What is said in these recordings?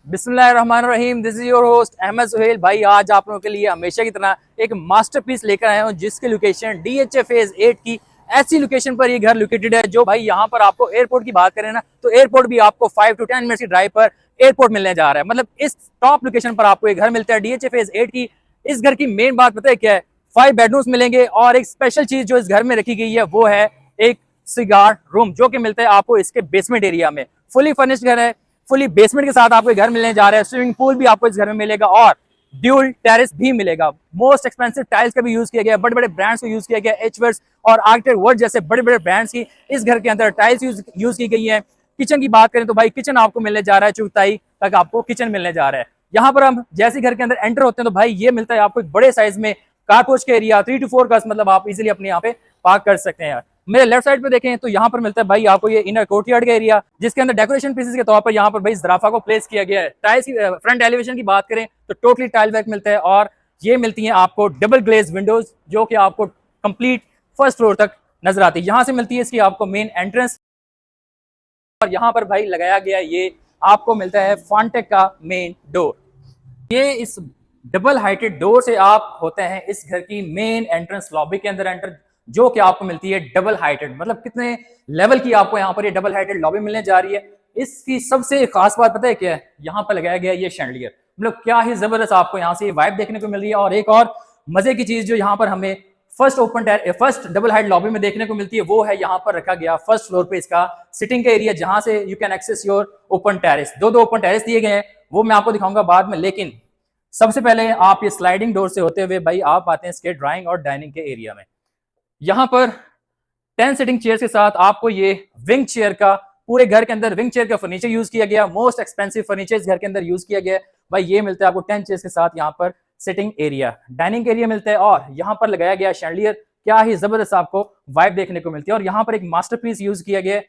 बिस्मिल्लाहिर्रहमानिर्रहीम, this is your host Ahmed Suhail भाई। आज आप लोगों के लिए हमेशा की तरह एक मास्टरपीस लेकर आया हूँ, जिसकी लोकेशन DHA फेज 8 की ऐसी लोकेशन पर ये घर लोकेटेड है जो भाई यहाँ पर आपको एयरपोर्ट की बात करें ना तो एयरपोर्ट भी आपको 5 to 10 मिनट की ड्राइव पर एयरपोर्ट मिलने जा रहा है। मतलब इस टॉप लोकेशन पर आपको ये घर मिलता है DHA फेज 8 की। इस घर की मेन बात पता है क्या है? 5 बेडरूम्स मिलेंगे और एक स्पेशल चीज जो इस घर में रखी गई है वो है एक सिगार रूम, जो कि मिलता है आपको इसके बेसमेंट एरिया में। फुली फर्निश्ड घर है, फुली बेसमेंट के साथ आपको घर मिलने जा रहा है। स्विमिंग पूल भी आपको इस घर में मिलेगा और ड्यूल टेरेस भी मिलेगा। मोस्ट एक्सपेंसिव टाइल्स का भी यूज किया गया, बड़े बड़े ब्रांड्स को यूज किया गया, एचवर्स और आर्किटेक्ट वर्ड जैसे बड़े बड़े ब्रांड्स की इस घर के अंदर टाइल्स यूज की गई है। किचन की बात करें तो भाई किचन आपको मिलने जा रहा है, चौथाई तक आपको किचन मिलने जा रहा है। यहाँ पर हम जैसे घर के अंदर एंटर होते हैं तो भाई ये मिलता है आपको एक बड़े साइज में कारपोच का एरिया, 3 to 4 का, मतलब आप इजीली अपने यहाँ पे पार्क कर सकते हैं। मेरे लेफ्ट साइड पे देखें तो यहाँ पर मिलता है भाई आपको ये इनर कोर्टयार्ड का एरिया, जिसके अंदर डेकोरेशन पीसेस के तौर पर यहाँ पर भाई जराफा को प्लेस किया गया है। टाइल्स की फ्रंट एलिवेशन की बात करें तो टोटली टाइल वर्क मिलता है और ये मिलती है आपको डबल ग्लेज विंडोज, जो कि आपको कंप्लीट फर्स्ट फ्लोर तक नजर आती है। यहाँ से मिलती है इसकी आपको मेन एंट्रेंस और यहाँ पर भाई लगाया गया ये आपको मिलता है फॉन्टेक का मेन डोर। ये इस डबल हाइटेड डोर से आप होते हैं इस घर की मेन एंट्रेंस लॉबी के अंदर एंटर, जो कि आपको मिलती है डबल हाइटेड। मतलब कितने लेवल की आपको यहाँ पर ये डबल हाइटेड लॉबी मिलने जा रही है। इसकी सबसे खास बात पता है क्या है? यहाँ पर लगाया गया ये शैंडलियर, मतलब क्या ही जबरदस्त आपको यहाँ से वाइब देखने को मिल रही है। और एक और मजे की चीज जो यहाँ पर हमें फर्स्ट डबल हाइट लॉबी में देखने को मिलती है वो है यहाँ पर रखा गया फर्स्ट फ्लोर पे इसका सिटिंग का एरिया, जहां से you can access your open terrace. दो ओपन टेरेस दिए गए हैं, वो मैं आपको दिखाऊंगा बाद में। लेकिन सबसे पहले आप ये स्लाइडिंग डोर से होते हुए भाई आप आते हैं इसके ड्राइंग और डाइनिंग के एरिया में। यहाँ पर 10 सिटिंग चेयर के साथ आपको ये विंग चेयर का, पूरे घर के अंदर विंग चेयर का फर्नीचर यूज किया गया। मोस्ट एक्सपेंसिव फर्नीचर इस घर के अंदर यूज किया गया भाई। ये मिलता है आपको 10 चेयर्स के साथ यहाँ पर सिटिंग एरिया, डाइनिंग एरिया मिलता है और यहाँ पर लगाया गया शैंडलियर। क्या ही जबरदस्त आपको वाइब देखने को मिलती है। और यहाँ पर एक मास्टरपीस यूज किया गया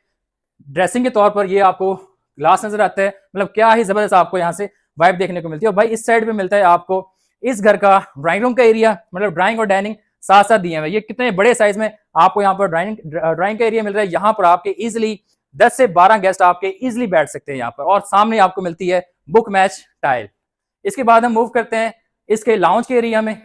ड्रेसिंग के तौर पर, ये आपको ग्लास नजर आता है। मतलब क्या ही जबरदस्त आपको यहाँ से वाइब देखने को मिलती है। और भाई इस साइड पे मिलता है आपको इस घर का ड्राइंग रूम का एरिया, मतलब ड्राइंग और डाइनिंग साथ साथ दिए हुए। ये कितने बड़े साइज में आपको यहाँ पर ड्राइंग का एरिया मिल रहा है। यहाँ पर आपके इजिली 10 से 12 गेस्ट आपके इजिली बैठ सकते हैं यहाँ पर। और सामने आपको मिलती है बुक मैच टाइल। इसके बाद हम मूव करते हैं इसके लाउंज के एरिया में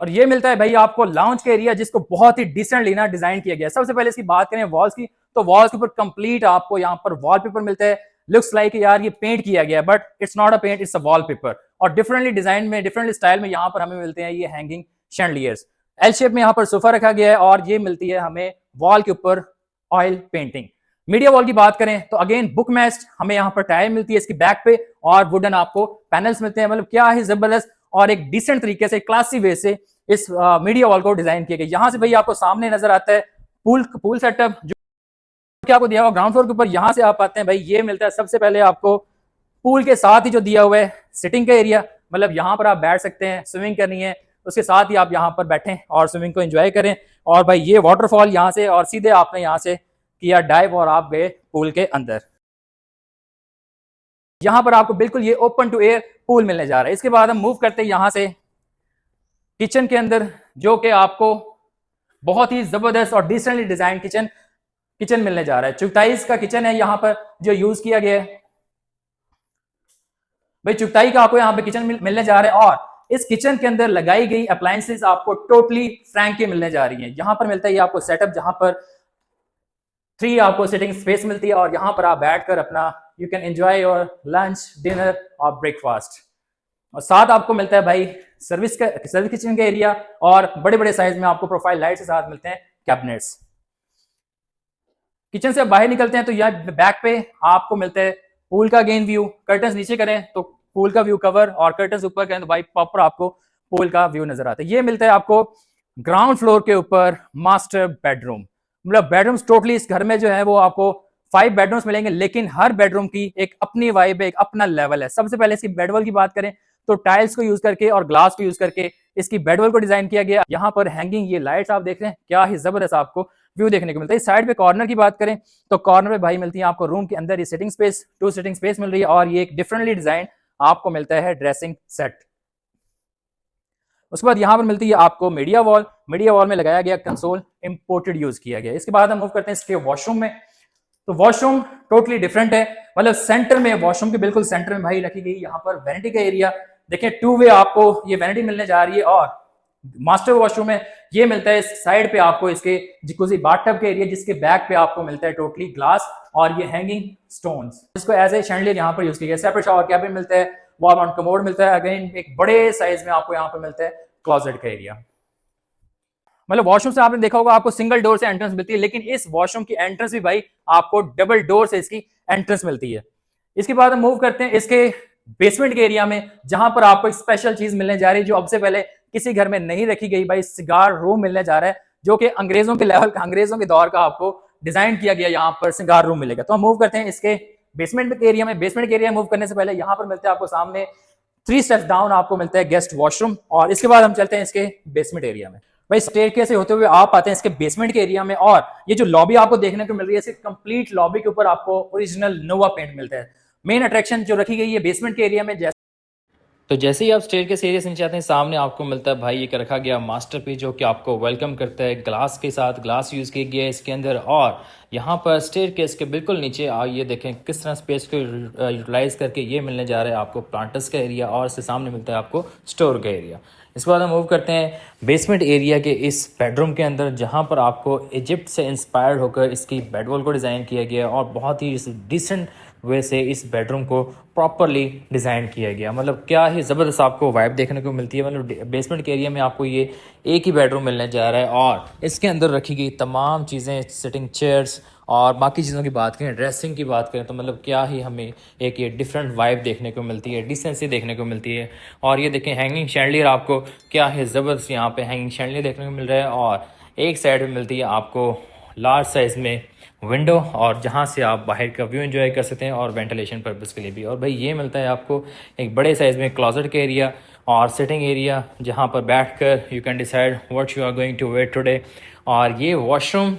और ये मिलता है भाई आपको लाउंज का एरिया, जिसको बहुत ही डिसेंटली ना डिजाइन किया गया है। सबसे पहले इसकी बात करें वॉल्स की तो वॉल्स के ऊपर कंप्लीट आपको यहाँ पर वॉलपेपर मिलता है। लुक्स लाइक यार ये पेंट किया गया है, but it's not a paint, it's a wallpaper. और डिफरेंटली डिजाइन में, डिफरेंट स्टाइल में यहाँ पर हमें मिलते हैं ये हैंगिंग शैंडलियर्स। एल शेप में यहाँ पर सोफा रखा गया है और ये मिलती है हमें वॉल के ऊपर ऑयल पेंटिंग। मीडिया वॉल की बात करें तो अगेन बुक मैच्ड हमें यहाँ पर टाइल मिलती है इसकी बैक पे और वुडन आपको पैनल्स मिलते हैं। मतलब क्या ही जबरदस्त और एक डिसेंट तरीके से, क्लासी वे से इस मीडिया वॉल को डिजाइन किया गया। यहाँ से भाई आपको सामने नजर आता है पूल सेटअप, जो कि आपको दिया हुआ ग्राउंड फ्लोर के ऊपर। यहाँ से आप आते हैं भाई, ये मिलता है सबसे पहले आपको पूल के साथ ही जो दिया हुआ है सिटिंग का एरिया। मतलब यहाँ पर आप बैठ सकते हैं, स्विमिंग करनी है उसके साथ ही आप यहाँ पर बैठें और स्विमिंग को एंजॉय करें। और भाई ये वाटरफॉल यहाँ से, और सीधे आपने यहाँ से किया डाइव और आप गए पूल के अंदर। यहाँ पर आपको बिल्कुल ये ओपन टू एयर पूल मिलने जा रहा है। इसके बाद हम मूव करते हैं यहाँ से किचन के अंदर, जो कि आपको बहुत ही जबरदस्त और डिसेंटली डिजाइन किचन मिलने जा रहा है। चुगताई का किचन है यहाँ पर जो यूज किया गया है भाई। चुगताई का आपको यहाँ पे किचन मिलने जा रहा है और इस किचन के अंदर लगाई गई अप्लायंसेस आपको टोटली फ्रैंक की मिलने जा रही है। यहाँ पर मिलता है ये आपको सेटअप, जहां पर 3 आपको सिटिंग स्पेस मिलती है और यहाँ पर आप बैठकर अपना you can enjoy your lunch, dinner और ब्रेकफास्ट। और साथ आपको मिलता है भाई सर्विस किचन का एरिया और बड़े बड़े साइज में आपको प्रोफाइल लाइट के साथ मिलते हैं कैबिनेट्स। किचन से बाहर निकलते हैं तो यह बैक पे आपको मिलता है पूल का गेन व्यू। कर्टन्स नीचे करें तो पूल का व्यू कवर और कर्टन्स ऊपर करें तो भाई प्रॉपर आपको पूल का व्यू नजर आता है। ये मिलता है आपको ग्राउंड फ्लोर के ऊपर मास्टर बेडरूम। मतलब बेडरूम्स टोटली इस घर में जो है वो आपको 5 बेडरूम्स मिलेंगे, लेकिन हर बेडरूम की एक अपनी वाइब है, एक अपना लेवल है। सबसे पहले इसकी बेडवॉल की बात करें तो टाइल्स को यूज करके और ग्लास को यूज करके इसकी बेडवॉल को डिजाइन किया गया। यहाँ पर हैंगिंग ये लाइट्स आप देख रहे हैं, क्या ही जबरदस्त आपको व्यू देखने को मिलता है। इस साइड पे कॉर्नर की बात करें तो कॉर्नर पे भाई मिलती है आपको रूम के अंदर ये सिटिंग स्पेस, 2 सिटिंग स्पेस मिल रही है और ये एक डिफरेंटली डिजाइन आपको मिलता है ड्रेसिंग सेट। उसके बाद यहाँ पर मिलती है आपको मीडिया वॉल में लगाया गया कंसोल इंपोर्टेड यूज किया गया। इसके बाद हम मूव करते हैं इसके वॉशरूम में। तो वॉशरूम टोटली डिफरेंट है। मतलब सेंटर में, वॉशरूम के बिल्कुल सेंटर में भाई रखी गई यहाँ पर वैनिटी का एरिया। देखिए 2 वे आपको ये वैनिटी मिलने जा रही है, और मास्टर वॉशरूम में ये मिलता है साइड पे आपको इसके जिकुजी बाथटब के एरिया, जिसके बैक पे आपको मिलता है टोटली ग्लास और ये हैंगिंग स्टोन्स। इसको एज ए शैंडलियर यहाँ पर यूज किया गया। सेपरेट शावर कैबिन मिलता है, वॉल माउंट कमोड मिलता है, अगेन एक बड़े साइज में आपको यहाँ पर मिलता है क्लोजेट का एरिया। मतलब वॉशरूम से आपने देखा होगा आपको सिंगल डोर से एंट्रेंस मिलती है, लेकिन इस वॉशरूम की एंट्रेंस भी भाई आपको डबल डोर से इसकी एंट्रेंस मिलती है। इसके बाद हम मूव करते हैं इसके बेसमेंट के एरिया में, जहां पर आपको एक स्पेशल चीज मिलने जा रही है जो अब से पहले किसी घर में नहीं रखी गई भाई। सिगार रूम मिलने जा रहा है, जो कि अंग्रेजों के लेवल का, अंग्रेजों के दौर का आपको डिजाइन किया गया यहाँ पर सिगार रूम मिलेगा। तो हम मूव करते हैं इसके बेसमेंट के एरिया में। बेसमेंट के एरिया मूव करने से पहले यहाँ पर मिलते हैं आपको सामने 3 स्टेप्स डाउन आपको मिलता है गेस्ट वॉशरूम, और इसके बाद हम चलते हैं इसके बेसमेंट एरिया में। भाई स्टेयरकेस से होते हुए आप आते हैं इसके बेसमेंट के एरिया में, और ये जो लॉबी आपको देखने को मिल रही है, इसके कंप्लीट लॉबी के ऊपर आपको ओरिजिनल नोवा पेंट मिलता है। मेन अट्रैक्शन जो रखी गई है बेसमेंट के एरिया में, जैसे ही आप स्टेयरकेस एरिया से नीचे आते हैं, सामने आपको मिलता है भाई एक रखा गया मास्टरपीस, जो कि आपको वेलकम करता है। ग्लास के साथ ग्लास यूज़ किया गया है इसके अंदर, और यहाँ पर स्टेयरकेस के बिल्कुल नीचे आइए देखें किस तरह स्पेस को यूटिलाइज़ करके ये मिलने जा रहा है आपको प्लांटर्स का एरिया, और इसके सामने मिलता है आपको स्टोर का एरिया। इसके बाद हम मूव करते हैं बेसमेंट एरिया के इस बेडरूम के अंदर, जहाँ पर आपको इजिप्ट से इंस्पायर्ड होकर इसकी बेडवॉल को डिज़ाइन किया गया है, और बहुत ही डिसेंट वे से इस बेडरूम को प्रॉपरली डिज़ाइन किया गया। मतलब क्या ही ज़बरदस्त आपको वाइब देखने को मिलती है। मतलब बेसमेंट के एरिया में आपको ये एक ही बेडरूम मिलने जा रहा है, और इसके अंदर रखी गई तमाम चीज़ें, सिटिंग चेयर्स और बाकी चीज़ों की बात करें, ड्रेसिंग की बात करें, तो मतलब क्या ही हमें एक ये डिफरेंट वाइब देखने को मिलती है, डिसेंसी देखने को मिलती है। और ये देखें हैंगिंग शैंडलियर, आपको क्या है ज़बरदस्त यहाँ पे हैंगिंग शैंडलियर देखने को मिल रहा है, और एक साइड में मिलती है आपको लार्ज साइज़ में विंडो, और जहाँ से आप बाहर का व्यू एंजॉय कर सकते हैं, और वेंटिलेशन पर्पज़ के लिए भी। और भाई ये मिलता है आपको एक बड़े साइज़ में क्लोजेट का एरिया और सिटिंग एरिया, जहाँ पर बैठकर you can decide what you are going to wear today. और ये वॉशरूम,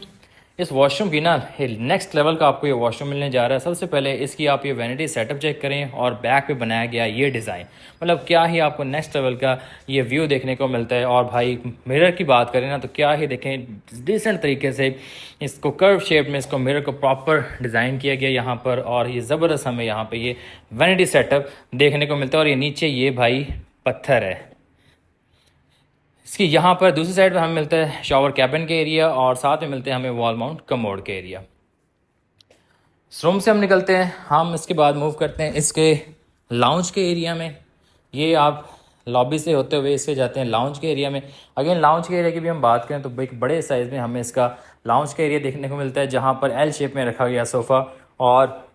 इस वॉशरूम की ना नेक्स्ट लेवल का आपको ये वॉशरूम मिलने जा रहा है। सबसे पहले इसकी आप ये वैनिटी सेटअप चेक करें, और बैक पे बनाया गया ये डिज़ाइन, मतलब क्या ही आपको नेक्स्ट लेवल का ये व्यू देखने को मिलता है। और भाई मिरर की बात करें ना, तो क्या ही देखें डिसेंट तरीके से इसको कर्व शेप में इसको मिरर को प्रॉपर डिज़ाइन किया गया यहाँ पर, और ये ज़बरदस्त हमें यहाँ पर ये वैनिटी सेटअप देखने को मिलता है। और ये नीचे ये भाई पत्थर है इसकी। यहाँ पर दूसरी साइड पे हमें मिलता है शावर कैबिन के एरिया, और साथ में मिलते हैं हमें वॉल माउंट कमोड के एरिया। इस रूम से हम निकलते हैं, हम इसके बाद मूव करते हैं इसके लाउंज के एरिया में। ये आप लॉबी से होते हुए इससे जाते हैं लाउंज के एरिया में। अगेन लाउंज के एरिया की भी हम बात करें तो एक बड़े साइज़ में हमें इसका लाउंज का एरिया देखने को मिलता है, जहाँ पर एल शेप में रखा गया सोफ़ा, और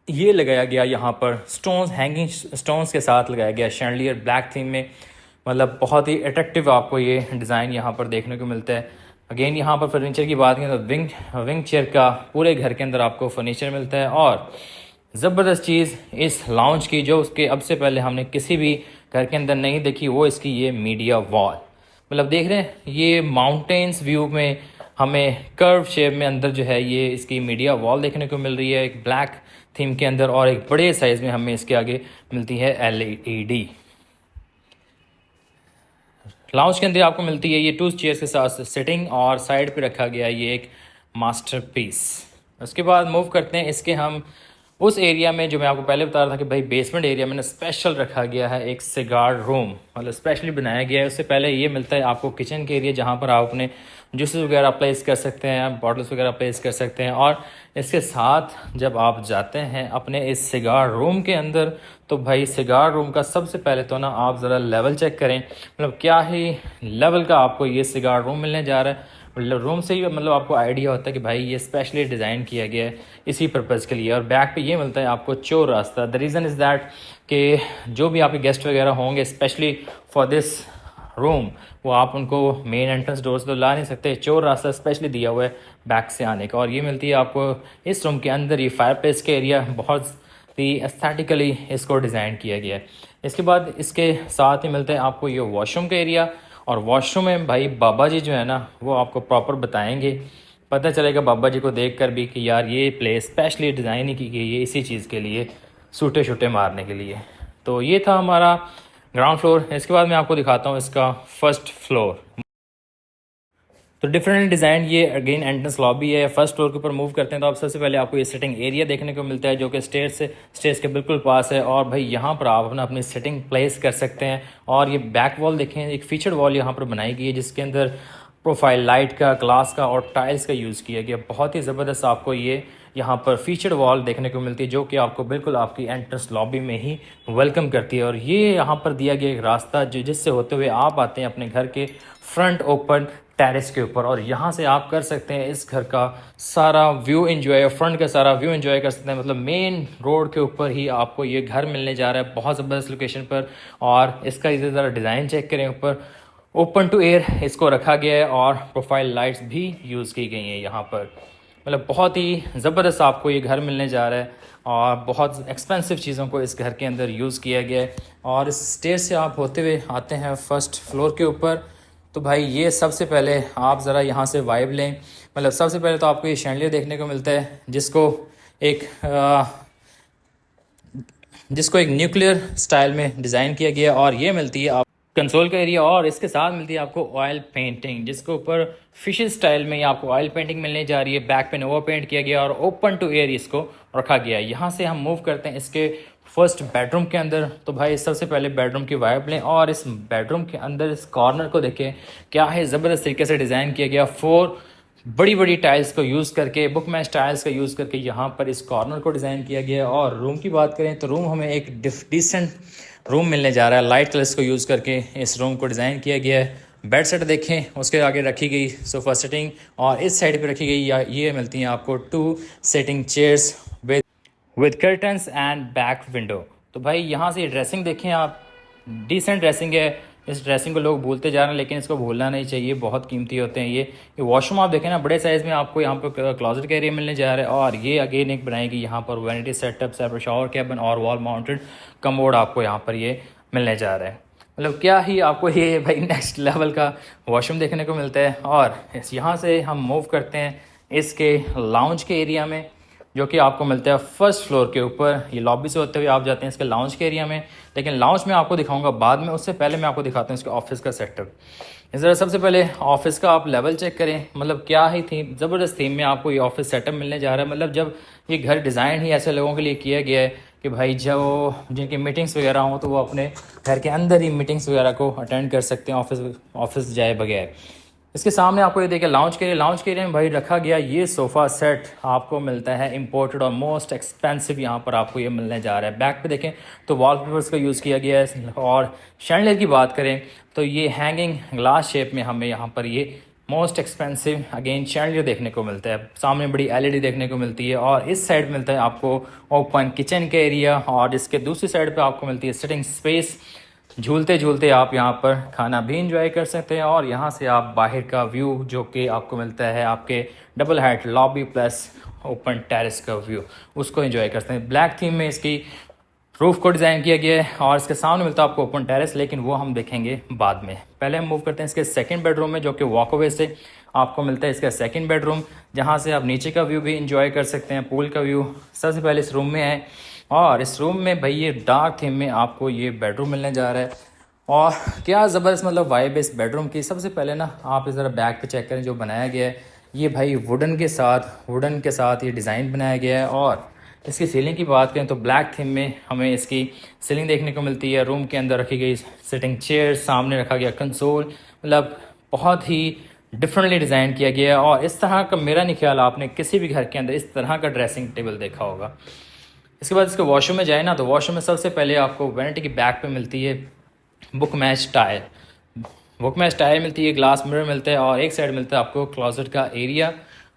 ये लगाया गया यहाँ पर स्टोन्स, हैंगिंग स्टोन्स के साथ लगाया गया शैंडलियर ब्लैक थीम में। मतलब बहुत ही अट्रैक्टिव आपको ये डिज़ाइन यहाँ पर देखने को मिलता है। अगेन यहाँ पर फर्नीचर की बात करें तो विंग चेयर का पूरे घर के अंदर आपको फर्नीचर मिलता है। और ज़बरदस्त चीज़ इस लाउंज की, जो उसके अब से पहले हमने किसी भी घर के अंदर नहीं देखी, वो इसकी ये मीडिया वॉल। मतलब देख रहे हैं ये माउंटेन्स व्यू में हमें कर्व शेप में अंदर जो है ये इसकी मीडिया वॉल देखने को मिल रही है, एक ब्लैक थीम के अंदर, और एक बड़े साइज़ में हमें इसके आगे मिलती है LED। लाउंज के अंदर आपको मिलती है ये 2 चेयर्स के साथ सिटिंग, और साइड पे रखा गया है ये एक मास्टरपीस। उसके बाद मूव करते हैं इसके हम उस एरिया में जो मैं आपको पहले बता रहा था कि भाई बेसमेंट एरिया में स्पेशल रखा गया है एक सिगार रूम, मतलब स्पेशली बनाया गया है। उससे पहले ये मिलता है आपको किचन के एरिया, जहाँ पर आप अपने जूसेस वगैरह प्लेस कर सकते हैं, बॉटल्स वगैरह प्लेस कर सकते हैं। और इसके साथ जब आप जाते हैं अपने इस सिगार रूम के अंदर, तो भाई सिगार रूम का सबसे पहले तो ना आप ज़रा लेवल चेक करें। मतलब क्या ही लेवल का आपको ये सिगार रूम मिलने जा रहा है। रूम से ही मतलब आपको आइडिया होता है कि भाई ये स्पेशली डिज़ाइन किया गया है इसी पर्पज़ के लिए। और बैक पे ये मिलता है आपको चोर रास्ता। द रीज़न इज़ दैट कि जो भी आपके गेस्ट वगैरह होंगे स्पेशली फॉर दिस रूम, वो आप उनको मेन एंट्रेंस डोर से तो ला नहीं सकते, चोर रास्ता स्पेशली दिया हुआ है बैक से आने का। और ये मिलती है आपको इस रूम के अंदर ये फायर प्लेस के एरिया, बहुत ही एस्थेटिकली इसको डिज़ाइन किया गया है। इसके बाद इसके साथ ही मिलते हैं आपको ये वॉशरूम का एरिया। और वॉशरूम में भाई बाबा जी जो है ना वो आपको प्रॉपर बताएंगे, पता चलेगा बाबा जी को देखकर भी कि यार ये प्लेस स्पेशली डिज़ाइन ही की गई है इसी चीज़ के लिए, सूटे शूटे मारने के लिए। तो ये था हमारा ग्राउंड फ्लोर। इसके बाद मैं आपको दिखाता हूँ इसका फर्स्ट फ्लोर। तो डिफरेंट डिज़ाइन ये अगेन एंट्रेंस लॉबी है। फर्स्ट फ्लोर के ऊपर मूव करते हैं तो आप सबसे पहले आपको ये सिटिंग एरिया देखने को मिलता है जो कि स्टेयर्स के बिल्कुल पास है। और भाई यहाँ पर आप अपनी सिटिंग प्लेस कर सकते हैं। और ये बैक वॉल देखें, एक फीचर्ड वॉल यहाँ पर बनाई गई है जिसके अंदर प्रोफाइल लाइट का, ग्लास का और टाइल्स का यूज़ किया गया। बहुत ही ज़बरदस्त आपको ये यहाँ पर फीचर्ड वॉल देखने को मिलती है जो कि आपको बिल्कुल आपकी एंट्रेंस लॉबी में ही वेलकम करती है। और ये यहाँ पर दिया गया एक रास्ता जिससे होते हुए आप आते हैं अपने घर के फ्रंट ओपन टेरेस के ऊपर। और यहाँ से आप कर सकते हैं इस घर का सारा व्यू एंजॉय, फ्रंट का सारा व्यू एंजॉय कर सकते हैं। मतलब मेन रोड के ऊपर ही आपको ये घर मिलने जा रहा है, बहुत ज़बरदस्त लोकेशन पर। और इसका इसे ज़रा डिज़ाइन चेक करें, ऊपर ओपन टू एयर इसको रखा गया है और प्रोफाइल लाइट्स भी यूज़ की गई हैं यहाँ पर। मतलब बहुत ही ज़बरदस्त आपको ये घर मिलने जा रहा है और बहुत एक्सपेंसिव चीज़ों को इस घर के अंदर यूज़ किया गया है। और इस स्टेयर से आप होते हुए आते हैं फर्स्ट फ्लोर के ऊपर। तो भाई ये सबसे पहले आप ज़रा यहाँ से वाइब लें। मतलब सबसे पहले तो आपको ये शैंडलियर देखने को मिलता है जिसको एक न्यूक्लियर स्टाइल में डिज़ाइन किया गया है। और ये मिलती है आप कंसोल का एरिया और इसके साथ मिलती है आपको ऑयल पेंटिंग जिसके ऊपर फिशेस स्टाइल में आपको ऑयल पेंटिंग मिलने जा रही है। बैक पे ओवर पेंट किया गया और ओपन टू एयर इसको रखा गया है। यहाँ से हम मूव करते हैं इसके फर्स्ट बेडरूम के अंदर। तो भाई सबसे पहले बेडरूम की वाइब लें और इस बेडरूम के अंदर इस कॉर्नर को देखें, क्या है ज़बरदस्त तरीके से डिज़ाइन किया गया। 4 बड़ी बड़ी टाइल्स को यूज़ करके, बुक मैच टाइल्स का यूज़ करके यहाँ पर इस कॉर्नर को डिज़ाइन किया गया है। और रूम की बात करें तो रूम हमें एक डिसेंट रूम मिलने जा रहा है। लाइट कलर्स को यूज़ करके इस रूम को डिज़ाइन किया गया है। बेड सेट देखें, उसके आगे रखी गई सोफ़ा सेटिंग और इस साइड पे रखी गई ये मिलती हैं आपको 2 setting chairs with curtains and back window. तो भाई यहाँ से ड्रेसिंग देखें आप, डिसेंट ड्रेसिंग है। इस ड्रेसिंग को लोग भूलते जा रहे हैं लेकिन इसको भूलना नहीं चाहिए, बहुत कीमती होते हैं ये वॉशरूम आप देखें ना, बड़े साइज़ में आपको यहाँ पर क्लोजेट का एरिया मिलने जा रहा है। और ये अगेन एक बनाएगी यहाँ पर vanity setup, separate shower cabin और वॉल माउंटेड कमोड आपको यहाँ पर ये मिलने जा रहा है। मतलब क्या ही आपको ये भाई नेक्स्ट लेवल का वॉशरूम देखने को मिलता है। और यहाँ से हम मूव करते हैं इसके लाउंज के एरिया में जो कि आपको मिलता है फर्स्ट फ्लोर के ऊपर। ये लॉबी से होते हुए आप जाते हैं इसके लाउंज के एरिया में, लेकिन लाउंज में आपको दिखाऊंगा बाद में। उससे पहले मैं आपको दिखाता हूँ इसके ऑफिस का सेटअप। इस तरह सबसे पहले ऑफिस का आप लेवल चेक करें। मतलब क्या ही थीम, ज़बरदस्त थीम में आपको ये ऑफिस सेटअप मिलने जा रहा है। मतलब जब ये घर डिज़ाइन ही ऐसे लोगों के लिए किया गया है कि भाई जब जिनकी मीटिंग्स वगैरह हों तो वो अपने घर के अंदर ही मीटिंग्स वगैरह को अटेंड कर सकते हैं ऑफिस जाए बगैर। इसके सामने आपको ये देखिए लाउंज के एरिया में भाई रखा गया ये सोफ़ा सेट आपको मिलता है इंपोर्टेड और मोस्ट एक्सपेंसिव यहाँ पर आपको ये मिलने जा रहा है। बैक पे देखें तो वॉलपेपर्स का यूज़ किया गया है। और शैंडलियर की बात करें तो ये हैंगिंग ग्लास शेप में हमें यहाँ पर ये मोस्ट एक्सपेंसिव अगेन शैंडलियर देखने को मिलता है। सामने बड़ी एलईडी देखने को मिलती है और इस साइड मिलता है आपको ओपन किचन का एरिया और इसके दूसरी साइड पे आपको मिलती है सिटिंग स्पेस। झूलते झूलते आप यहाँ पर खाना भी इंजॉय कर सकते हैं। और यहाँ से आप बाहर का व्यू जो कि आपको मिलता है आपके double height lobby plus open terrace का व्यू, उसको एंजॉय कर सकते हैं। ब्लैक थीम में इसकी रूफ को डिज़ाइन किया गया है और इसके सामने मिलता है आपको ओपन टेरेस, लेकिन वो हम देखेंगे बाद में। पहले हम मूव करते हैं इसके सेकंड बेडरूम में जो कि वॉकअवे से आपको मिलता है इसका सेकंड बेडरूम, जहाँ से आप नीचे का व्यू भी इंजॉय कर सकते हैं, पूल का व्यू। सबसे पहले इस रूम में है और इस रूम में भाई ये डार्क थीम में आपको ये बेडरूम मिलने जा रहा है। और क्या ज़बरदस्त मतलब वाइब है इस बेडरूम की। सबसे पहले ना आप इस ज़रा बैक पे चेक करें जो बनाया गया है, ये भाई वुडन के साथ ये डिज़ाइन बनाया गया है। और इसकी सीलिंग की बात करें तो ब्लैक थीम में हमें इसकी सीलिंग देखने को मिलती है। रूम के अंदर रखी गई सिटिंग चेयर, सामने रखा गया कंसोल, मतलब बहुत ही डिफरेंटली डिज़ाइन किया गया है। और इस तरह का मेरा नहीं ख्याल आपने किसी भी घर के अंदर इस तरह का ड्रेसिंग टेबल देखा होगा। इसके बाद इसके वॉशरूम में जाए ना तो वॉशरूम में सबसे पहले आपको वैनिटी की बैक पे मिलती है बुक मैच टायर मिलती है, ग्लास मिरर मिलता है और एक साइड मिलता है आपको क्लोजेट का एरिया।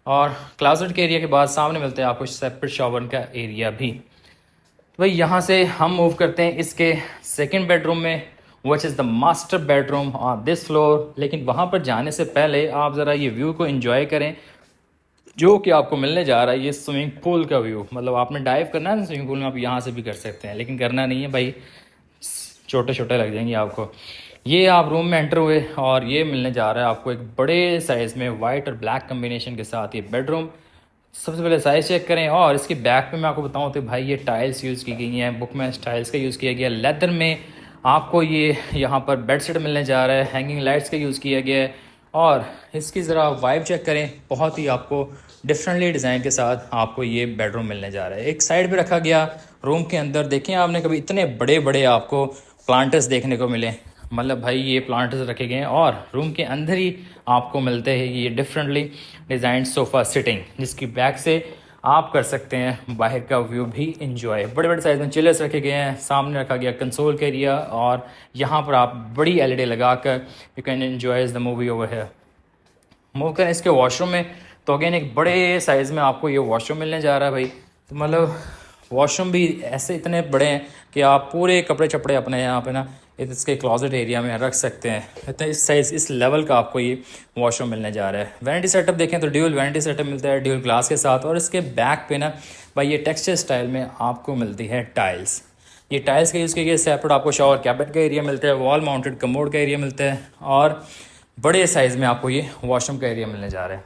और क्लोजेट के एरिया के बाद सामने मिलता है आपको सेपरेट शॉवर का एरिया भी। तो भाई यहाँ से हम मूव करते हैं इसके सेकंड बेडरूम में which is the master bedroom on this floor. लेकिन वहाँ पर जाने से पहले आप ज़रा ये व्यू को एंजॉय करें जो कि आपको मिलने जा रहा है ये स्विमिंग पूल का व्यू। मतलब आपने डाइव करना है ना स्विमिंग पूल में, आप यहाँ से भी कर सकते हैं, लेकिन करना नहीं है भाई, छोटे लग जाएंगे आपको। ये आप रूम में एंटर हुए और ये मिलने जा रहा है आपको एक बड़े साइज़ में वाइट और ब्लैक कम्बिनेशन के साथ ये बेडरूम। सबसे पहले साइज़ चेक करें और इसके बैक पे मैं आपको बताऊं तो भाई ये टाइल्स यूज़ की गई हैं, बुक मैच टाइल्स का यूज़ किया गया। लेदर में आपको ये यहाँ पर बेड शीट मिलने जा रहा है, हैंगिंग लाइट्स का यूज़ किया गया है और इसकी ज़रा वाइब चेक करें, बहुत ही आपको डिफरेंटली डिज़ाइन के साथ आपको ये बेडरूम मिलने जा रहा है। एक साइड पे रखा गया रूम के अंदर, देखें आपने कभी इतने बड़े बड़े आपको प्लांटर्स देखने को मिले, मतलब भाई ये प्लांटर्स रखे गए हैं। और रूम के अंदर ही आपको मिलते हैं ये डिफरेंटली डिज़ाइन सोफ़ा सिटिंग, जिसकी बैक से आप कर सकते हैं बाहर का व्यू भी इंजॉय। बड़े बड़े साइज़ में चिलर्स रखे गए हैं, सामने रखा गया कंसोल का एरिया, और यहाँ पर आप बड़ी एलईडी लगाकर you can enjoy the movie over here. Move करें इसके वॉशरूम में, तो अगेन एक बड़े साइज़ में आपको ये वॉशरूम मिलने जा रहा है भाई। तो मतलब वॉशरूम भी ऐसे इतने बड़े हैं कि आप पूरे कपड़े चपड़े अपने यहाँ पे ना इसके क्लोजेट एरिया में रख सकते हैं। इतना इस साइज़ इस लेवल का आपको ये वॉशरूम मिलने जा रहा है। वैनिटी सेटअप देखें तो ड्यूल वैनिटी सेटअप मिलता है ड्यूल ग्लास के साथ, और इसके बैक पे ना भाई ये टेक्सचर स्टाइल में आपको मिलती है टाइल्स। ये टाइल्स का यूज़ किया सेपरेट आपको शावर कैबिनेट का एरिया मिलता है, वॉल माउंटेड कमोड का एरिया मिलता है, और बड़े साइज़ में आपको ये वॉशरूम का एरिया मिलने जा रहा है।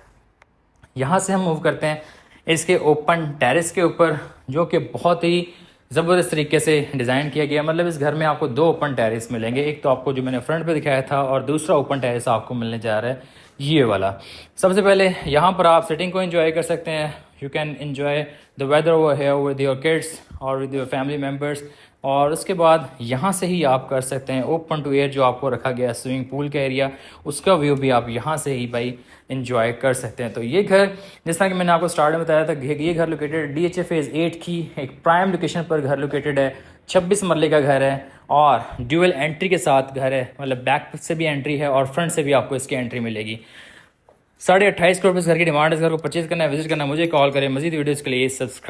यहाँ से हम मूव करते हैं इसके ओपन टेरेस के ऊपर, जो कि बहुत ही ज़बरदस्त तरीके से डिज़ाइन किया गया। मतलब इस घर में आपको दो ओपन टेरेस मिलेंगे, एक तो आपको जो मैंने फ्रंट पे दिखाया था, और दूसरा ओपन टेरेस आपको मिलने जा रहा है ये वाला। सबसे पहले यहाँ पर आप सिटिंग को एंजॉय कर सकते हैं। You can enjoy the weather over here with your kids और विद योर फैमिली मेम्बर्स। और उसके बाद यहाँ से ही आप कर सकते हैं ओपन टू एयर जो आपको रखा गया स्विमिंग पूल का एरिया, उसका व्यू भी आप यहाँ से ही भाई एंजॉय कर सकते हैं। तो ये घर, जिस तरह कि मैंने आपको स्टार्ट में बताया था, ये घर लोकेटेड DHA फेज़ 8 की एक प्राइम लोकेशन पर घर लोकेटेड है। 26 मरले का घर है और ड्यूअल एंट्री के साथ घर है, मतलब बैक से भी एंट्री है और फ्रंट से भी आपको इसकी एंट्री मिलेगी। 28.5 करोड़ इस घर की डिमांड है। इस घर को परचेज करना है, विजिट करना है, मुझे कॉल करें। मजीद वीडियोज़ के लिए सब्सक्राइब